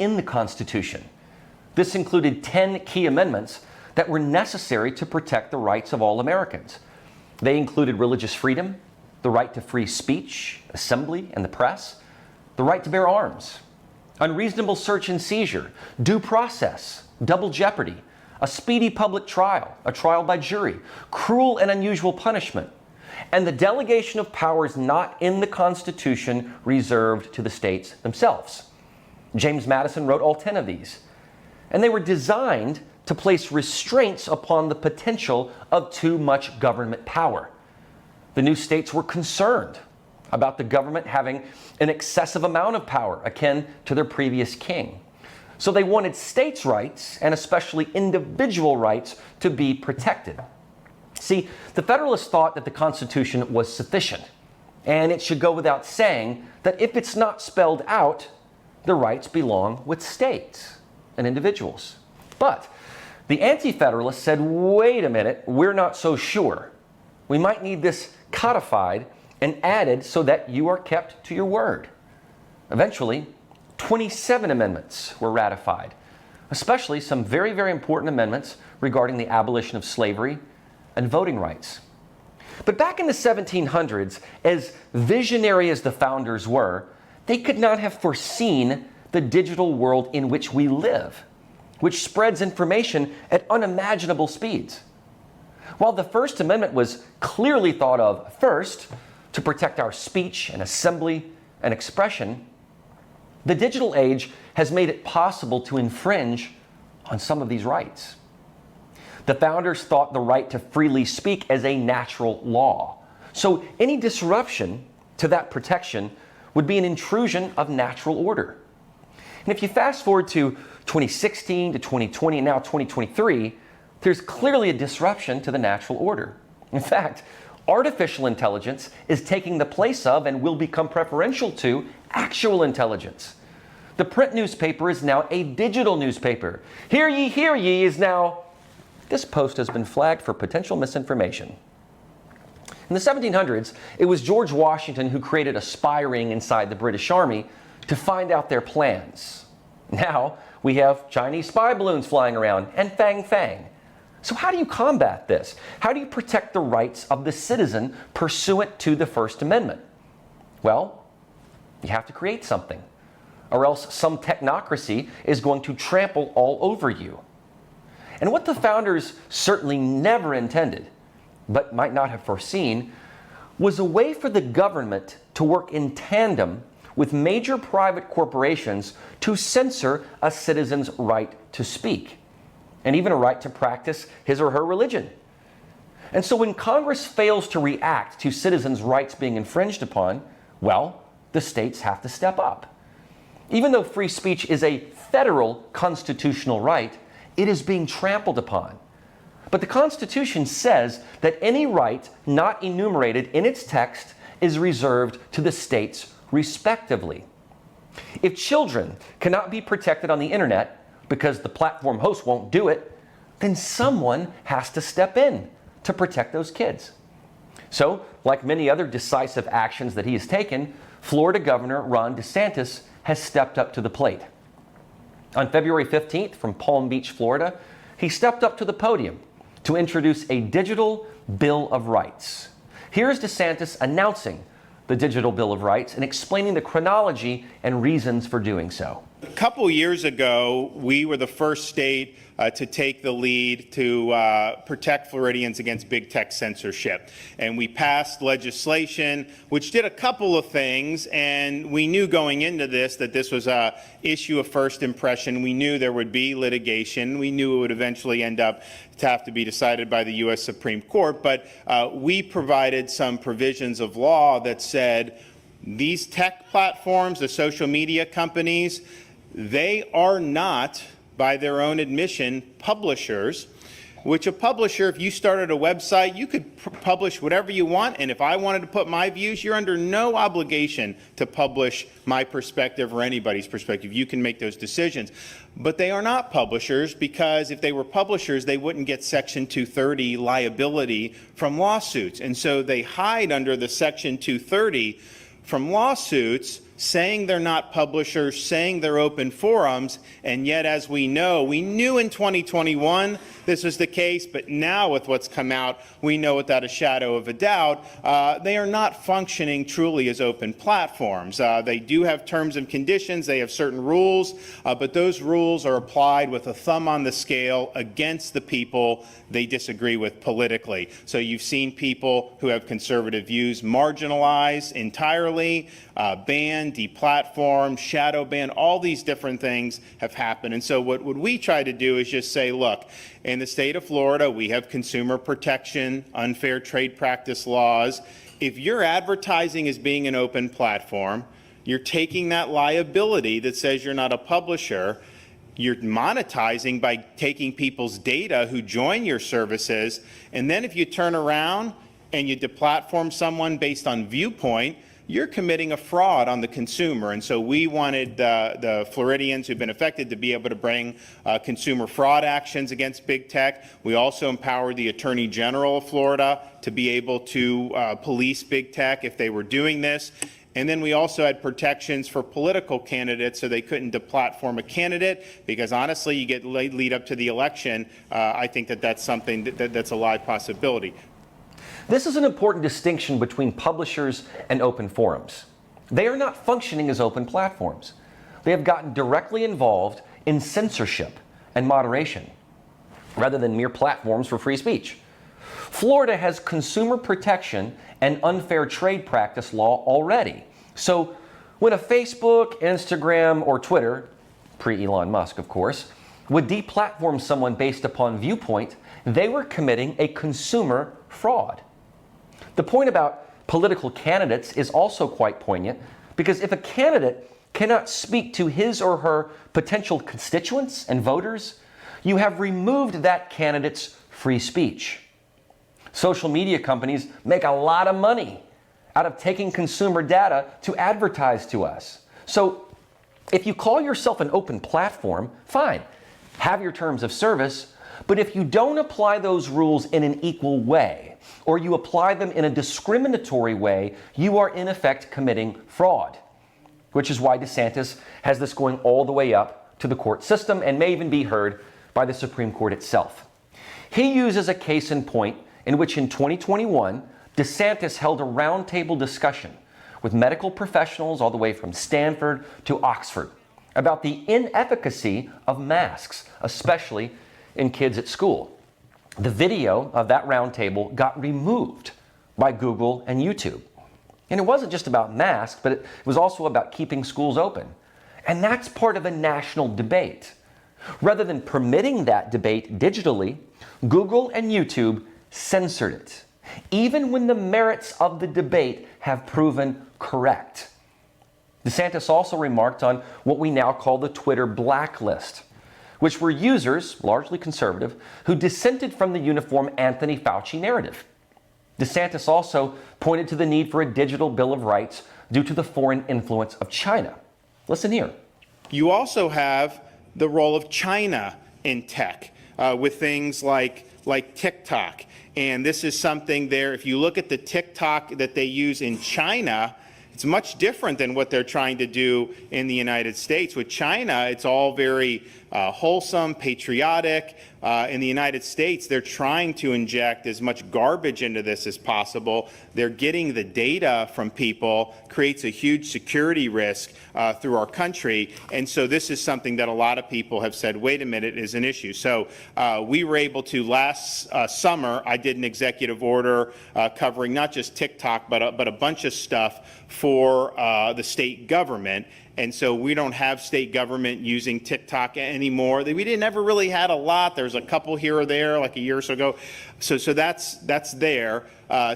in the Constitution. This included 10 key amendments that were necessary to protect the rights of all Americans. They included religious freedom, the right to free speech, assembly, and the press, the right to bear arms, unreasonable search and seizure, due process, double jeopardy, a speedy public trial, a trial by jury, cruel and unusual punishment, and the delegation of powers not in the Constitution reserved to the states themselves. James Madison wrote all 10 of these, and they were designed to place restraints upon the potential of too much government power. The new states were concerned about the government having an excessive amount of power akin to their previous king. So they wanted states' rights, and especially individual rights, to be protected. See, the Federalists thought that the Constitution was sufficient, and it should go without saying that if it's not spelled out, the rights belong with states and individuals. But the Anti-Federalists said, wait a minute, we're not so sure. We might need this codified and added so that you are kept to your word. Eventually, 27 amendments were ratified, especially some very, very important amendments regarding the abolition of slavery and voting rights. But back in the 1700s, as visionary as the founders were, they could not have foreseen the digital world in which we live, which spreads information at unimaginable speeds. While the First Amendment was clearly thought of first to protect our speech and assembly and expression, the digital age has made it possible to infringe on some of these rights. The founders thought the right to freely speak as a natural law. So any disruption to that protection would be an intrusion of natural order. And if you fast forward to 2016 to 2020 and now 2023, there's clearly a disruption to the natural order. In fact, artificial intelligence is taking the place of and will become preferential to actual intelligence. The print newspaper is now a digital newspaper. Hear ye is now, this post has been flagged for potential misinformation. In the 1700s, it was George Washington who created a spy ring inside the British Army to find out their plans. Now, we have Chinese spy balloons flying around and fang. So how do you combat this? How do you protect the rights of the citizen pursuant to the First Amendment? Well, you have to create something, or else some technocracy is going to trample all over you. And what the founders certainly never intended, but might not have foreseen, was a way for the government to work in tandem with major private corporations to censor a citizen's right to speak, and even a right to practice his or her religion. And so when Congress fails to react to citizens' rights being infringed upon, well, the states have to step up. Even though free speech is a federal constitutional right, it is being trampled upon. But the Constitution says that any right not enumerated in its text is reserved to the states respectively. If children cannot be protected on the internet because the platform host won't do it, then someone has to step in to protect those kids. So, like many other decisive actions that he has taken, Florida Governor Ron DeSantis has stepped up to the plate. On February 15th from Palm Beach, Florida, he stepped up to the podium to introduce a digital Bill of Rights. Here's DeSantis announcing the Digital Bill of Rights and explaining the chronology and reasons for doing so. A couple years ago, we were the first state to take the lead to protect Floridians against big tech censorship. And we passed legislation which did a couple of things, and we knew going into this that this was an issue of first impression. We knew there would be litigation. We knew it would eventually end up to have to be decided by the U.S. Supreme Court. But we provided some provisions of law that said these tech platforms, the social media companies, they are not, by their own admission, publishers, which a publisher, if you started a website, you could publish whatever you want, and if I wanted to put my views, you're under no obligation to publish my perspective or anybody's perspective. You can make those decisions. But they are not publishers, because if they were publishers, they wouldn't get Section 230 liability from lawsuits. And so they hide under the Section 230 from lawsuits saying they're not publishers, saying they're open forums, and yet, as we know, we knew in 2021 this was the case, but now with what's come out, we know without a shadow of a doubt, they are not functioning truly as open platforms. They do have terms and conditions, they have certain rules, but those rules are applied with a thumb on the scale against the people they disagree with politically. So you've seen people who have conservative views marginalized entirely, banned, deplatformed, shadow banned, all these different things have happened. And so what we try to do is just say, look, in the state of Florida, we have consumer protection, unfair trade practice laws. If you're advertising as being an open platform, you're taking that liability that says you're not a publisher, you're monetizing by taking people's data who join your services, and then if you turn around and you deplatform someone based on viewpoint, you're committing a fraud on the consumer. And so we wanted the Floridians who've been affected to be able to bring consumer fraud actions against big tech. We also empowered the Attorney General of Florida to be able to police big tech if they were doing this. And then we also had protections for political candidates so they couldn't deplatform a candidate, because honestly, you get lead up to the election. I think that's something that's a live possibility. This is an important distinction between publishers and open forums. They are not functioning as open platforms. They have gotten directly involved in censorship and moderation, rather than mere platforms for free speech. Florida has consumer protection and unfair trade practice law already. So when a Facebook, Instagram, or Twitter, pre-Elon Musk of course, would deplatform someone based upon viewpoint, they were committing a consumer fraud. The point about political candidates is also quite poignant, because if a candidate cannot speak to his or her potential constituents and voters, you have removed that candidate's free speech. Social media companies make a lot of money out of taking consumer data to advertise to us. So if you call yourself an open platform, fine, have your terms of service, but if you don't apply those rules in an equal way, or you apply them in a discriminatory way, you are in effect committing fraud, which is why DeSantis has this going all the way up to the court system and may even be heard by the Supreme Court itself. He uses a case in point in which in 2021, DeSantis held a roundtable discussion with medical professionals all the way from Stanford to Oxford about the inefficacy of masks, especially in kids at school. The video of that roundtable got removed by Google and YouTube. And it wasn't just about masks, but it was also about keeping schools open. And that's part of a national debate. Rather than permitting that debate digitally, Google and YouTube censored it, even when the merits of the debate have proven correct. DeSantis also remarked on what we now call the Twitter blacklist, which were users, largely conservative, who dissented from the uniform Anthony Fauci narrative. DeSantis also pointed to the need for a digital Bill of Rights due to the foreign influence of China. Listen here. You also have the role of China in tech with things like TikTok. And this is something there, if you look at the TikTok that they use in China, it's much different than what they're trying to do in the United States. With China, it's all very wholesome, patriotic. In the United States, they're trying to inject as much garbage into this as possible. They're getting the data from people, creates a huge security risk through our country. And so this is something that a lot of people have said, wait a minute, is an issue. So we were able to, last summer, I did an executive order covering not just TikTok, but a bunch of stuff for the state government. And so we don't have state government using TikTok anymore. We never really had a lot. There's a couple here or there, like a year or so ago. So that's there.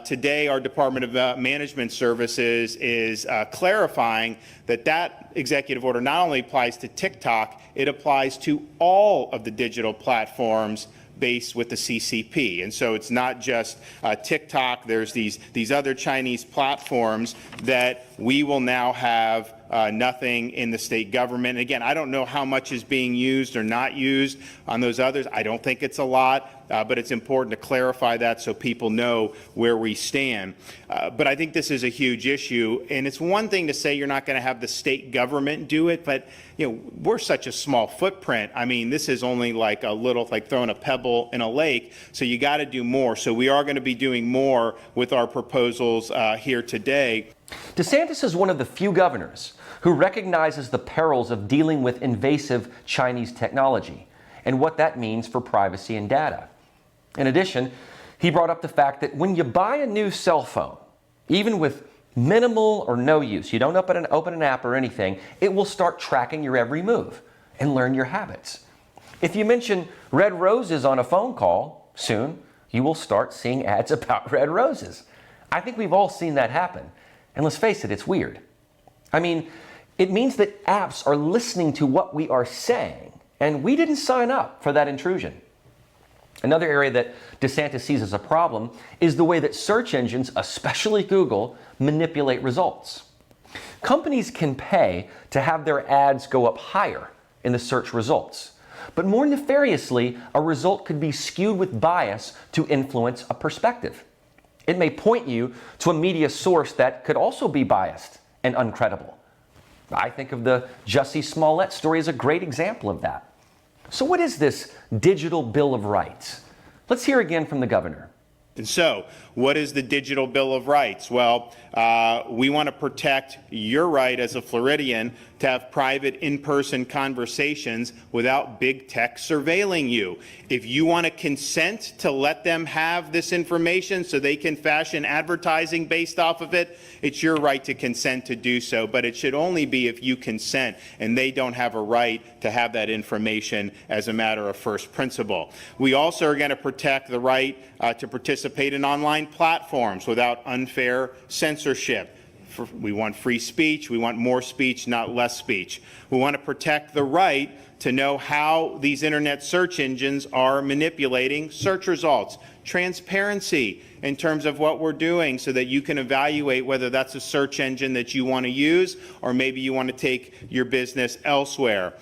Today, our Department of Management Services is clarifying that executive order not only applies to TikTok, it applies to all of the digital platforms based with the CCP. And so it's not just TikTok. There's these other Chinese platforms that we will now have nothing in the state government. Again, I don't know how much is being used or not used on those others. I don't think it's a lot. But it's important to clarify that so people know where we stand. But I think this is a huge issue, and it's one thing to say you're not going to have the state government do it, but we're such a small footprint. I mean, this is only like a little, like throwing a pebble in a lake, so you got to do more. So we are going to be doing more with our proposals here today. DeSantis is one of the few governors who recognizes the perils of dealing with invasive Chinese technology and what that means for privacy and data. In addition, he brought up the fact that when you buy a new cell phone, even with minimal or no use, you don't open an app or anything, it will start tracking your every move and learn your habits. If you mention red roses on a phone call, soon you will start seeing ads about red roses. I think we've all seen that happen. And let's face it, it's weird. I mean, it means that apps are listening to what we are saying, and we didn't sign up for that intrusion. Another area that DeSantis sees as a problem is the way that search engines, especially Google, manipulate results. Companies can pay to have their ads go up higher in the search results. But more nefariously, a result could be skewed with bias to influence a perspective. It may point you to a media source that could also be biased and uncredible. I think of the Jussie Smollett story as a great example of that. So what is this Digital Bill of Rights? Let's hear again from the governor. And so, what is the Digital Bill of Rights? Well, we want to protect your right as a Floridian to have private in-person conversations without big tech surveilling you. If you want to consent to let them have this information so they can fashion advertising based off of it, it's your right to consent to do so, but it should only be if you consent and they don't have a right to have that information as a matter of first principle. We also are going to protect the right to participate in online platforms without unfair censorship. We want free speech. We want more speech, not less speech. We want to protect the right to know how these internet search engines are manipulating search results. Transparency in terms of what we're doing so that you can evaluate whether that's a search engine that you want to use or maybe you want to take your business elsewhere.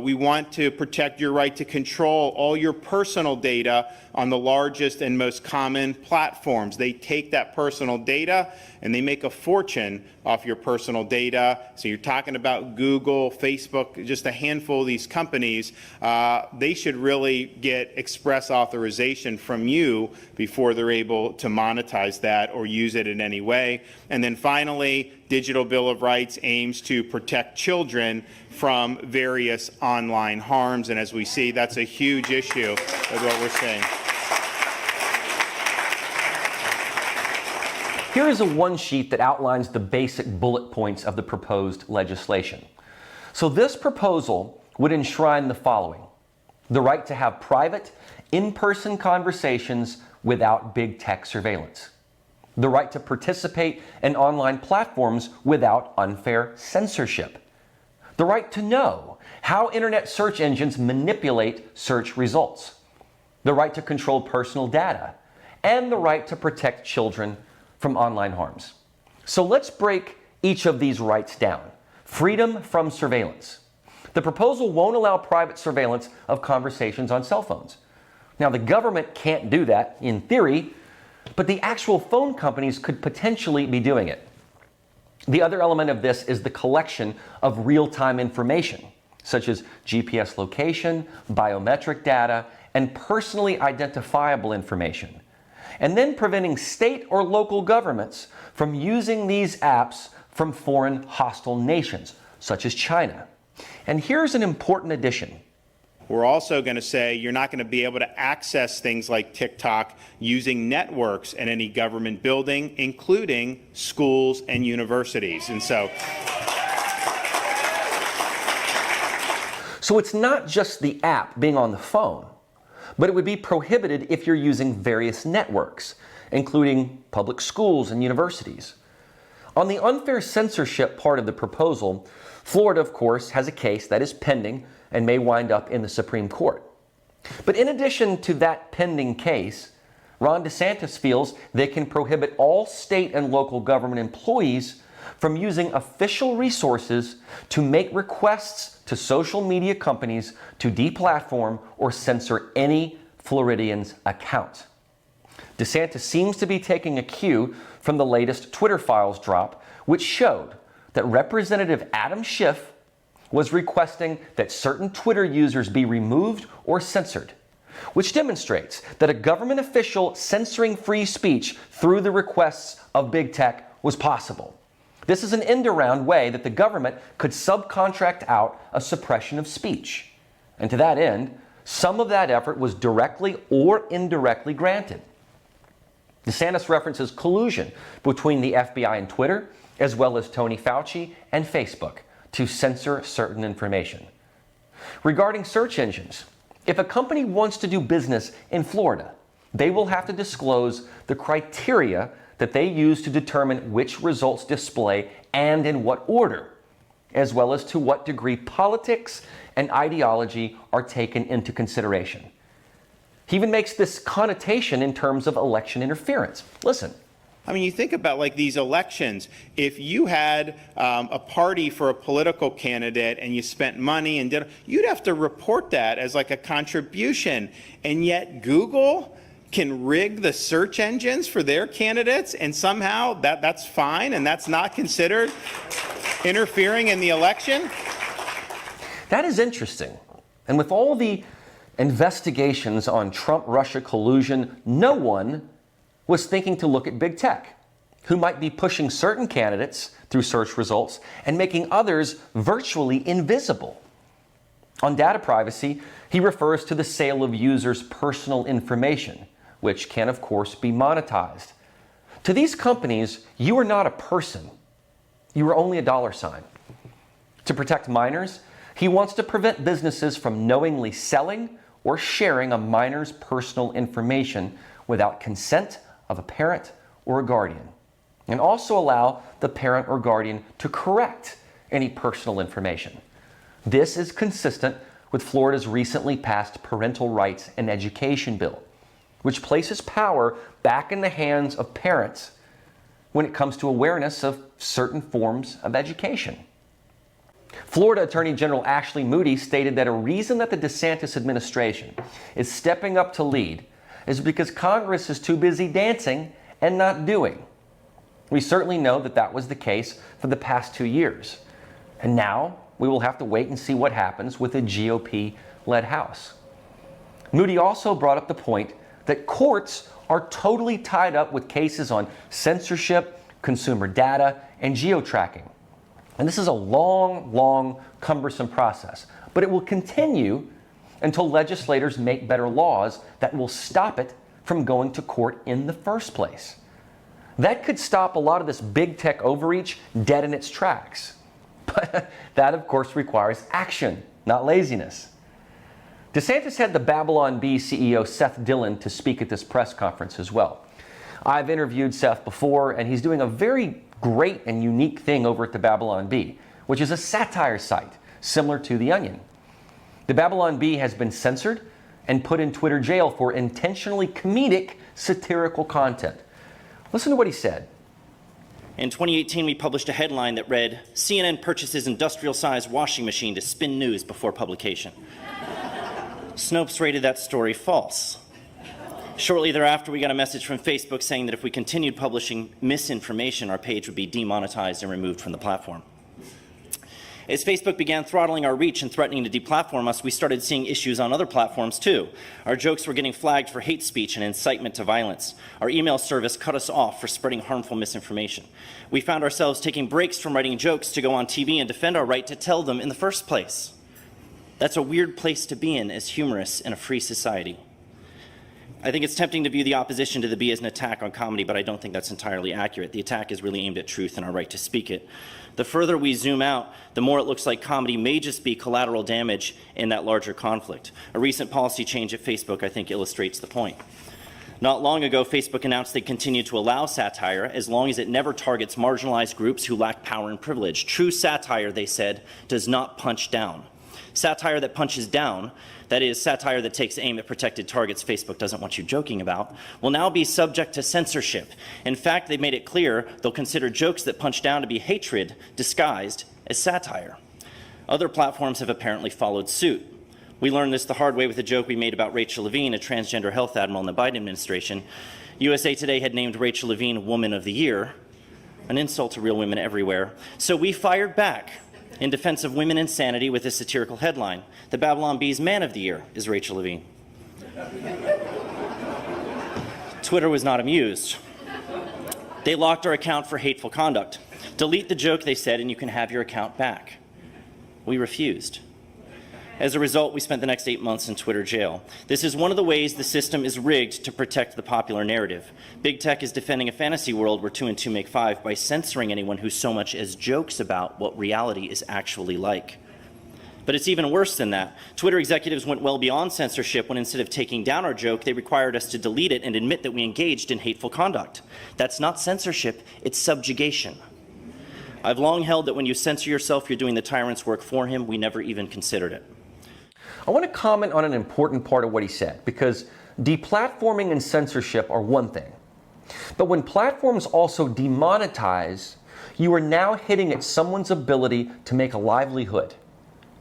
We want to protect your right to control all your personal data on the largest and most common platforms. They take that personal data and they make a fortune off your personal data. So you're talking about Google, Facebook, just a handful of these companies. They should really get express authorization from you before they're able to monetize that or use it in any way. And then finally, Digital Bill of Rights aims to protect children from various online harms. And as we see, that's a huge issue of what we're seeing. Here is a one sheet that outlines the basic bullet points of the proposed legislation. So this proposal would enshrine the following: the right to have private, in-person conversations without big tech surveillance, the right to participate in online platforms without unfair censorship, the right to know how internet search engines manipulate search results, the right to control personal data, and the right to protect children from online harms. So let's break each of these rights down. Freedom from surveillance. The proposal won't allow private surveillance of conversations on cell phones. Now, the government can't do that in theory, but the actual phone companies could potentially be doing it. The other element of this is the collection of real-time information, such as GPS location, biometric data, and personally identifiable information, and then preventing state or local governments from using these apps from foreign hostile nations, such as China. And here's an important addition. We're also going to say you're not going to be able to access things like TikTok using networks in any government building, including schools and universities. And so it's not just the app being on the phone, but it would be prohibited if you're using various networks, including public schools and universities. On the unfair censorship part of the proposal, Florida, of course, has a case that is pending and may wind up in the Supreme Court. But in addition to that pending case, Ron DeSantis feels they can prohibit all state and local government employees from using official resources to make requests to social media companies to deplatform or censor any Floridian's account. DeSantis seems to be taking a cue from the latest Twitter files drop, which showed that Representative Adam Schiff was requesting that certain Twitter users be removed or censored, which demonstrates that a government official censoring free speech through the requests of big tech was possible. This is an end-around way that the government could subcontract out a suppression of speech. And to that end, some of that effort was directly or indirectly granted. DeSantis references collusion between the FBI and Twitter, as well as Tony Fauci and Facebook, to censor certain information. Regarding search engines, if a company wants to do business in Florida, they will have to disclose the criteria that they use to determine which results display and in what order, as well as to what degree politics and ideology are taken into consideration. He even makes this connotation in terms of election interference. Listen. I mean, you think about like these elections. If you had a party for a political candidate and you spent money and you'd have to report that as like a contribution. And yet Google can rig the search engines for their candidates, and somehow that's fine and that's not considered interfering in the election. That is interesting. And with all the investigations on Trump-Russia collusion, no one was thinking to look at big tech, who might be pushing certain candidates through search results and making others virtually invisible. On data privacy, he refers to the sale of users' personal information, which can, of course, be monetized. To these companies, you are not a person. You are only a dollar sign. To protect minors, he wants to prevent businesses from knowingly selling or sharing a minor's personal information without consent of a parent or a guardian, and also allow the parent or guardian to correct any personal information. This is consistent with Florida's recently passed Parental Rights and Education Bill, which places power back in the hands of parents when it comes to awareness of certain forms of education. Florida Attorney General Ashley Moody stated that a reason that the DeSantis administration is stepping up to lead is because Congress is too busy dancing and not doing. We certainly know that that was the case for the past 2 years. And now we will have to wait and see what happens with a GOP-led House. Moody also brought up the point that courts are totally tied up with cases on censorship, consumer data, and geo-tracking. And this is a long, cumbersome process, but it will continue until legislators make better laws that will stop it from going to court in the first place. That could stop a lot of this big tech overreach dead in its tracks. But that, of course, requires action, not laziness. DeSantis had the Babylon Bee CEO Seth Dillon to speak at this press conference as well. I've interviewed Seth before, and he's doing a very great and unique thing over at the Babylon Bee, which is a satire site similar to The Onion. The Babylon Bee has been censored and put in Twitter jail for intentionally comedic, satirical content. Listen to what he said. In 2018, we published a headline that read, "CNN purchases industrial-sized washing machine to spin news before publication." Snopes rated that story false. Shortly thereafter, we got a message from Facebook saying that if we continued publishing misinformation, our page would be demonetized and removed from the platform. As Facebook began throttling our reach and threatening to deplatform us, we started seeing issues on other platforms too. Our jokes were getting flagged for hate speech and incitement to violence. Our email service cut us off for spreading harmful misinformation. We found ourselves taking breaks from writing jokes to go on TV and defend our right to tell them in the first place. That's a weird place to be in as humorists in a free society. I think it's tempting to view the opposition to the Bee as an attack on comedy, but I don't think that's entirely accurate. The attack is really aimed at truth and our right to speak it. The further we zoom out, the more it looks like comedy may just be collateral damage in that larger conflict. A recent policy change at Facebook, I think, illustrates the point. Not long ago, Facebook announced they'd continue to allow satire as long as it never targets marginalized groups who lack power and privilege. True satire, they said, does not punch down. Satire that punches down, that is, satire that takes aim at protected targets Facebook doesn't want you joking about, will now be subject to censorship. In fact, they've made it clear they'll consider jokes that punch down to be hatred disguised as satire. Other platforms have apparently followed suit. We learned this the hard way with a joke we made about Rachel Levine, a transgender health admiral in the Biden administration. USA Today had named Rachel Levine Woman of the Year, an insult to real women everywhere. So we fired back in defense of women insanity with a satirical headline. The Babylon Bee's Man of the Year is Rachel Levine. Twitter was not amused. They locked our account for hateful conduct. Delete the joke, they said, and you can have your account back. We refused. As a result, we spent the next 8 months in Twitter jail. This is one of the ways the system is rigged to protect the popular narrative. Big tech is defending a fantasy world where 2 and 2 make 5 by censoring anyone who so much as jokes about what reality is actually like. But it's even worse than that. Twitter executives went well beyond censorship when instead of taking down our joke, they required us to delete it and admit that we engaged in hateful conduct. That's not censorship, it's subjugation. I've long held that when you censor yourself, you're doing the tyrant's work for him. We never even considered it. I want to comment on an important part of what he said, because deplatforming and censorship are one thing. But when platforms also demonetize, you are now hitting at someone's ability to make a livelihood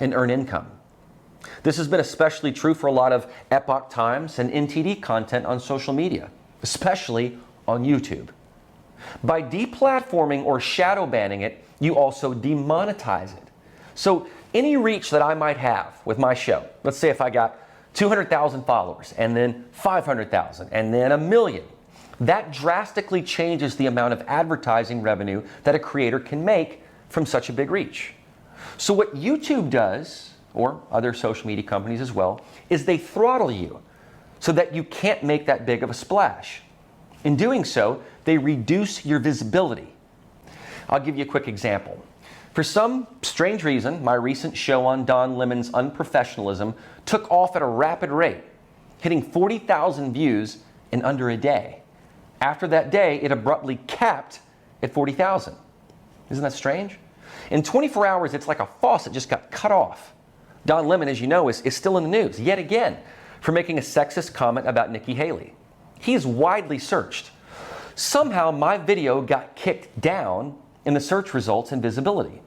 and earn income. This has been especially true for a lot of Epoch Times and NTD content on social media, especially on YouTube. By deplatforming or shadow banning it, you also demonetize it. So any reach that I might have with my show, let's say if I got 200,000 followers and then 500,000 and then 1 million, that drastically changes the amount of advertising revenue that a creator can make from such a big reach. So what YouTube does, or other social media companies as well, is they throttle you so that you can't make that big of a splash. In doing so, they reduce your visibility. I'll give you a quick example. For some strange reason, my recent show on Don Lemon's unprofessionalism took off at a rapid rate, hitting 40,000 views in under a day. After that day, it abruptly capped at 40,000. Isn't that strange? In 24 hours, it's like a faucet just got cut off. Don Lemon, as you know, is still in the news, yet again, for making a sexist comment about Nikki Haley. He is widely searched. Somehow, my video got kicked down in the search results and visibility.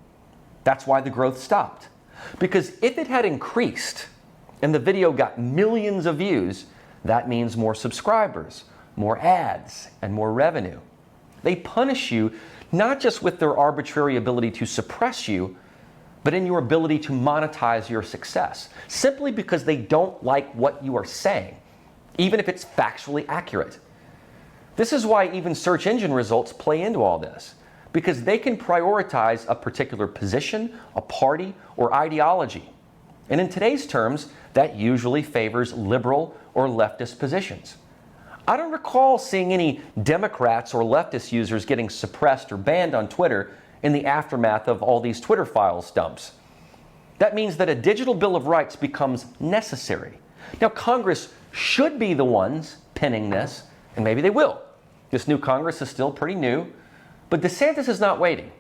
That's why the growth stopped. Because if it had increased and the video got millions of views, that means more subscribers, more ads, and more revenue. They punish you not just with their arbitrary ability to suppress you, but in your ability to monetize your success, simply because they don't like what you are saying, even if it's factually accurate. This is why even search engine results play into all this, because they can prioritize a particular position, a party, or ideology. And in today's terms, that usually favors liberal or leftist positions. I don't recall seeing any Democrats or leftist users getting suppressed or banned on Twitter in the aftermath of all these Twitter files dumps. That means that a digital Bill of Rights becomes necessary. Now, Congress should be the ones penning this, and maybe they will. This new Congress is still pretty new, but DeSantis is not waiting.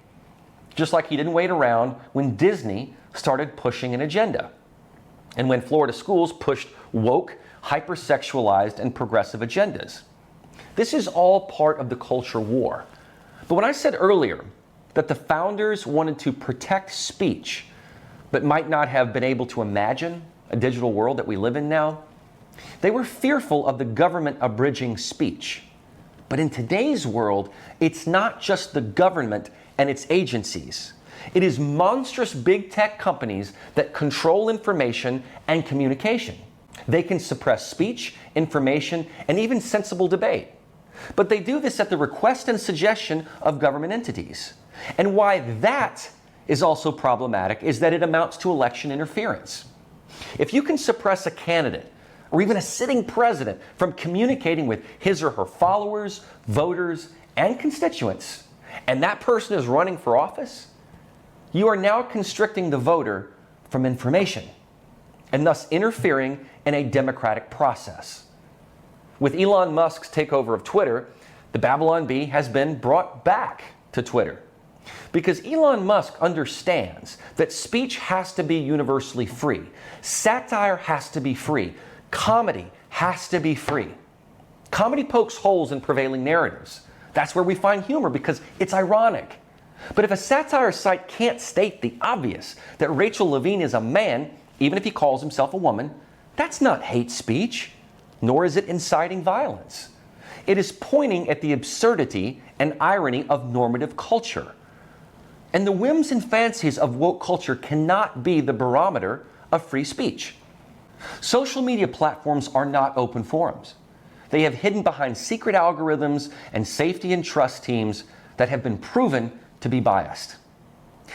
Just like he didn't wait around when Disney started pushing an agenda, and when Florida schools pushed woke, hypersexualized, and progressive agendas. This is all part of the culture war. But when I said earlier that the founders wanted to protect speech, but might not have been able to imagine a digital world that we live in now, they were fearful of the government abridging speech. But in today's world, it's not just the government and its agencies. It is monstrous big tech companies that control information and communication. They can suppress speech, information, and even sensible debate. But they do this at the request and suggestion of government entities. And why that is also problematic is that it amounts to election interference. If you can suppress a candidate or even a sitting president from communicating with his or her followers, voters, and constituents, and that person is running for office, you are now constricting the voter from information and thus interfering in a democratic process. With Elon Musk's takeover of Twitter, the Babylon Bee has been brought back to Twitter. Because Elon Musk understands that speech has to be universally free. Satire has to be free. Comedy has to be free. Comedy pokes holes in prevailing narratives. That's where we find humor because it's ironic. But if a satire site can't state the obvious, that Rachel Levine is a man, even if he calls himself a woman, that's not hate speech, nor is it inciting violence. It is pointing at the absurdity and irony of normative culture. And the whims and fancies of woke culture cannot be the barometer of free speech. Social media platforms are not open forums. They have hidden behind secret algorithms and safety and trust teams that have been proven to be biased.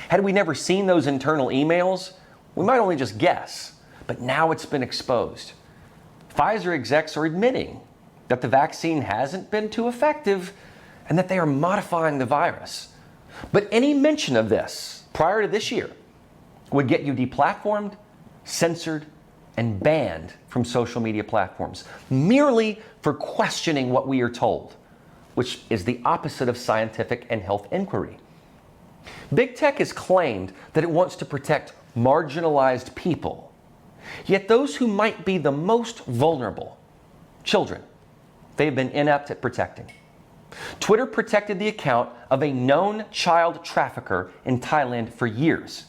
Had we never seen those internal emails, we might only just guess, but now it's been exposed. Pfizer execs are admitting that the vaccine hasn't been too effective and that they are modifying the virus. But any mention of this prior to this year would get you deplatformed, censored, and banned from social media platforms, merely for questioning what we are told, which is the opposite of scientific and health inquiry. Big tech has claimed that it wants to protect marginalized people, yet those who might be the most vulnerable, children, they have been inept at protecting. Twitter protected the account of a known child trafficker in Thailand for years.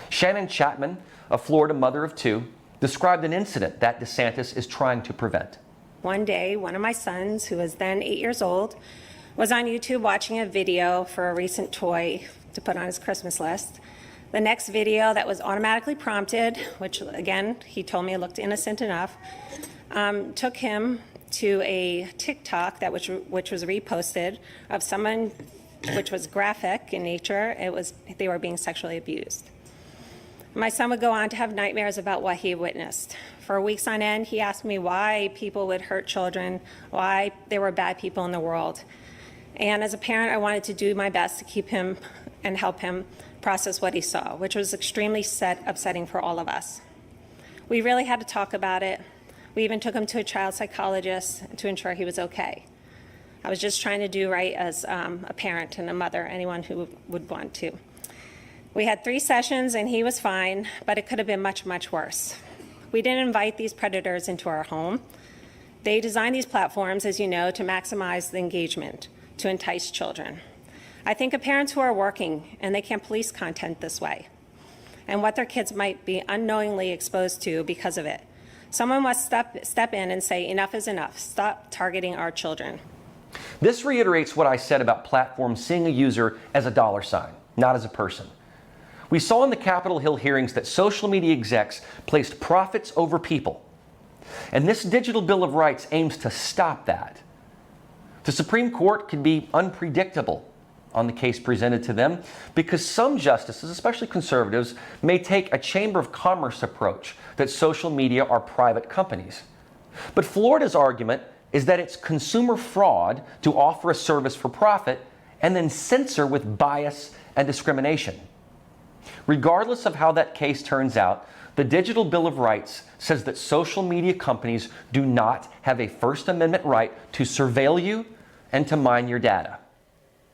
Shannon Chapman, a Florida mother of two, described an incident that DeSantis is trying to prevent. One day, one of my sons, who was then 8 years old, was on YouTube watching a video for a recent toy to put on his Christmas list. The next video that was automatically prompted, which again, he told me looked innocent enough, took him to a TikTok that which was reposted of someone which was graphic in nature. They were being sexually abused. My son would go on to have nightmares about what he witnessed. For weeks on end, he asked me why people would hurt children, why there were bad people in the world. And as a parent, I wanted to do my best to keep him and help him process what he saw, which was extremely upsetting for all of us. We really had to talk about it. We even took him to a child psychologist to ensure he was okay. I was just trying to do right as a parent and a mother, anyone who would want to. We had 3 sessions and he was fine, but it could have been much, much worse. We didn't invite these predators into our home. They designed these platforms, as you know, to maximize the engagement, to entice children. I think of parents who are working and they can't police content this way, and what their kids might be unknowingly exposed to because of it. Someone must step in and say, enough is enough. Stop targeting our children. This reiterates what I said about platforms seeing a user as a dollar sign, not as a person. We saw in the Capitol Hill hearings that social media execs placed profits over people. And this digital Bill of Rights aims to stop that. The Supreme Court can be unpredictable on the case presented to them because some justices, especially conservatives, may take a Chamber of Commerce approach that social media are private companies. But Florida's argument is that it's consumer fraud to offer a service for profit and then censor with bias and discrimination. Regardless of how that case turns out, the Digital Bill of Rights says that social media companies do not have a First Amendment right to surveil you and to mine your data.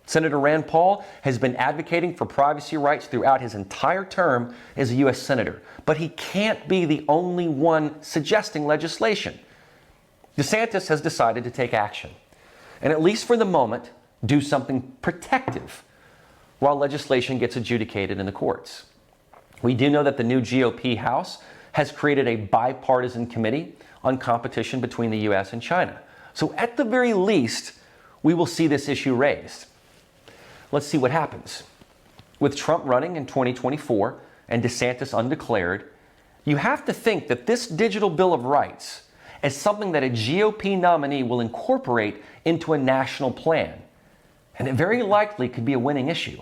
Senator Rand Paul has been advocating for privacy rights throughout his entire term as a U.S. Senator, but he can't be the only one suggesting legislation. DeSantis has decided to take action, and at least for the moment, do something protective while legislation gets adjudicated in the courts. We do know that the new GOP House has created a bipartisan committee on competition between the U.S. and China. So at the very least, we will see this issue raised. Let's see what happens. With Trump running in 2024 and DeSantis undeclared, you have to think that this digital Bill of Rights is something that a GOP nominee will incorporate into a national plan. And it very likely could be a winning issue.